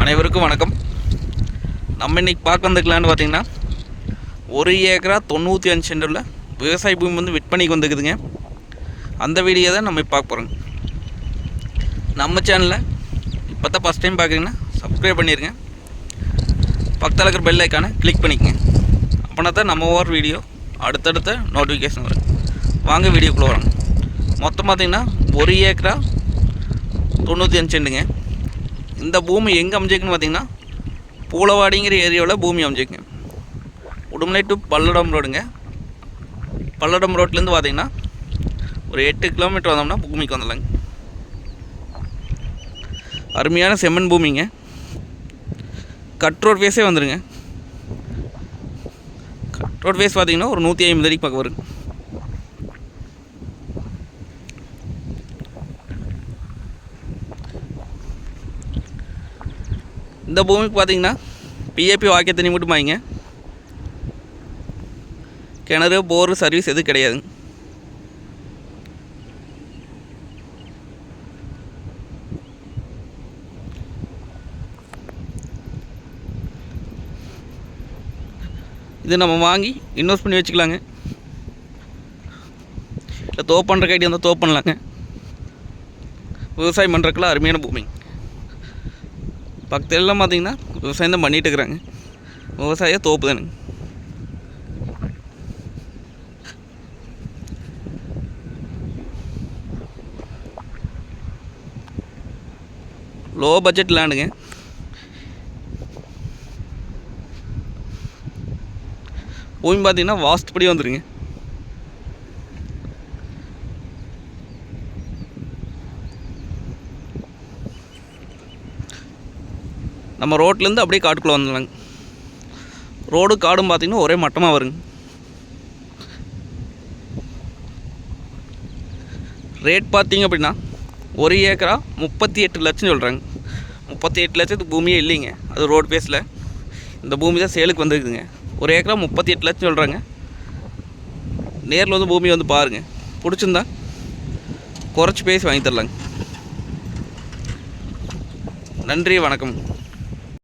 அனைவருக்கும் வணக்கம். நம்ம இன்றைக்கி பார்க்க வந்துக்கலான்னு பார்த்தீங்கன்னா 1 ஏக்கரா 95 சென்டில் விவசாய பூமி வந்து விற்பனைக்கு வந்துக்குதுங்க. அந்த வீடியோ தான் நம்ம இப்போ பார்க்க போகிறோங்க. நம்ம சேனலில் இப்போ தான் ஃபஸ்ட் டைம் பார்க்குறீங்கன்னா சப்ஸ்கிரைப் பண்ணிடுங்க. பக்கத்தில் இருக்கிற பெல் ஐக்கானை கிளிக் பண்ணிக்கங்க. அப்படின்னா தான் நம்ம ஒவ்வொரு வீடியோ அடுத்தடுத்த நோட்டிஃபிகேஷன் வரும். வாங்க வீடியோக்குள்ளே வரோங்க. மொத்தம் பார்த்திங்கன்னா 1 ஏக்கரா 95 சென்டுங்க. இந்த பூமி எங்கே அமைஞ்சிருக்குன்னு பார்த்தீங்கன்னா பூலவாடிங்கிற ஏரியாவில் பூமி அமைஞ்சிருக்குங்க. உடுமலை டு பல்லடம் ரோடுங்க. பல்லடம் ரோட்லேருந்து பார்த்தீங்கன்னா ஒரு 8 கிலோமீட்டர் வந்தோம்னா பூமிக்கு வந்துடலாங்க. அருமையான செம்மண் பூமிங்க. கட் ரோட் வேஸே வந்துடுங்க. கட் ரோட் வேஸ் பார்த்தீங்கன்னா ஒரு 150 அடிக்கு பக்கம் வருங்க. இந்த பூமிக்கு பார்த்தீங்கன்னா பிஏபி வாக்கிய தண்ணி மட்டும் வாங்கிங்க. கிணறு போர் சர்வீஸ் எதுவும் கிடையாதுங்க. இது நம்ம வாங்கி இன்வெஸ்ட் பண்ணி வச்சுக்கலாங்க. இல்லை தோப்பு பண்ணுற ஐடியா இருந்தால் தோப்பு பண்ணலாங்க. விவசாயம் பண்ணுறதுக்குலாம் அருமையான பூமிங்க. பக்கத்தில் எல்லாம் பார்த்தீங்கன்னா விவசாயம் தான் பண்ணிகிட்டு இருக்கிறாங்க. விவசாய தோப்பு தானுங்க. லோ பட்ஜெட் லேண்டுங்க. பூமி பார்த்தீங்கன்னா வாஸ்துப்படி வந்துடுங்க. நம்ம ரோட்லேருந்து அப்படியே காட்டுக்குள்ளே வந்துடலாங்க. ரோடு காடும் பார்த்திங்கன்னா ஒரே மட்டமாக வருங்க. ரேட் பார்த்திங்க அப்படின்னா 1 ஏக்கரா 38 லட்சம் சொல்கிறாங்க. 38 லட்சத்துக்கு பூமியே இல்லைங்க. அது ரோடு பேஸில் இந்த பூமி தான் சேலுக்கு வந்துருக்குதுங்க. 1 ஏக்கரா 38 லட்சம் சொல்கிறாங்க. நேரில் வந்து பூமி வந்து பாருங்கள். பிடிச்சிருந்தா குறைச்சி பேசி வாங்கி தரலாங்க. நன்றி, வணக்கம்.